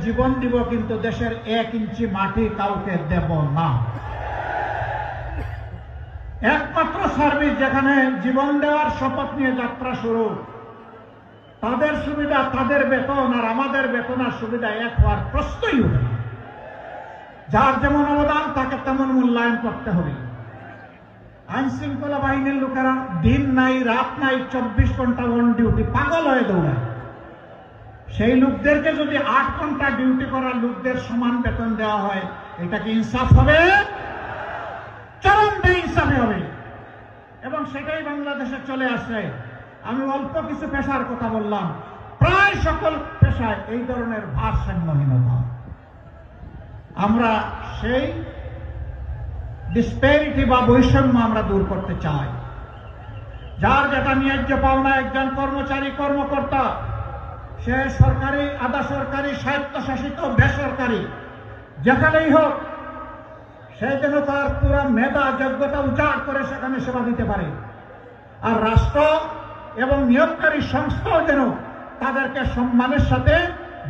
জীবন দিব, কিন্তু দেশের 1 ইঞ্চি মাটি কাউকে দেব না। একমাত্র সার্ভিস যেখানে জীবন দেওয়ার শপথ নিয়ে যাত্রা শুরু, তাদের সুবিধা, তাদের বেতন আর আমাদের বেতন আর সুবিধা এক হওয়ার প্রশ্নই হবে না। যার যেমন অবদান তাকে তেমন মূল্যায়ন করতে হবে। আইন শৃঙ্খলা বাহিনীর লোকেরা দিন নাই রাত নাই 24 ঘন্টা অন ডিউটি, পাগল হয়ে দৌড়ায়। সেই লোকদেরকে যদি 8 ঘন্টা ডিউটি করার লোকদের সমান বেতন দেওয়া হয়, এটা কি ইনসাফ হবে? চরম বেইনসাফি হবে। এবং সেটাই বাংলাদেশে চলে আসে। আমি অল্প কিছু পেশার কথা বললাম, প্রায় সকল পেশায় এই ধরনের ভারসাম্যহীনতা। আমরা সেই ডিসপ্যারিটি বা বৈষম্য আমরা দূর করতে চাই। যার যেটা ন্যায্য পাওনা, একজন কর্মচারী কর্মকর্তা, সে সরকারি, আধা সরকারি, স্বায়ত্তশাসিত, বেসরকারি, যেখানেই হোক, সে যেন তার পুরা মেধা যোগ্যতা উজাড় করে সেখানে সেবা দিতে পারে। আর রাষ্ট্র এবং নিয়োগকারী সংস্থাও যেন তাদেরকে সম্মানের সাথে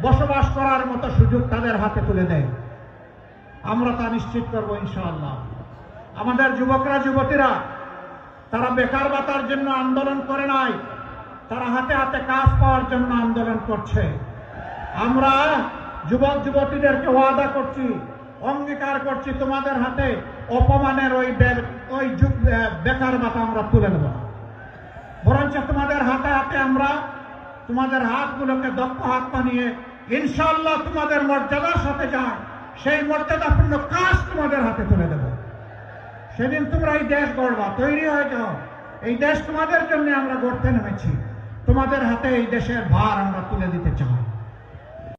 বসবাস করার মতো সুযোগ তাদের হাতে তুলে দেয়। আমরা তা নিশ্চিত করব ইনশাআল্লাহ। আমাদের যুবকরা, যুবতীরা, তারা বেকার ভাতার জন্য আন্দোলন করে নাই, তারা হাতে হাতে কাজ পাওয়ার জন্য আন্দোলন করছে। আমরা যুবক যুবতীদেরকে ওয়াদা করছি, অঙ্গীকার করছি, তোমাদের হাতে অপমানের ওই বেকার ভাতা আমরা তুলে দেব। বরঞ্চ তোমাদের হাতে হাতে আমরা তোমাদের হাতগুলোকে দক্ষ হাত বানিয়ে ইনশাআল্লাহ তোমাদের মর্যাদার সাথে যায় সেই মর্যাদাপূর্ণ কাজ তোমাদের হাতে তুলে দেব। সেদিন তোমরা এই দেশ গড়বা, তৈরি হয়ে যাও। এই দেশ তোমাদের জন্য আমরা গড়তে নেমেছি। তোমাদের হাতে এই দেশের ভার আমরা তুলে দিতে চাই।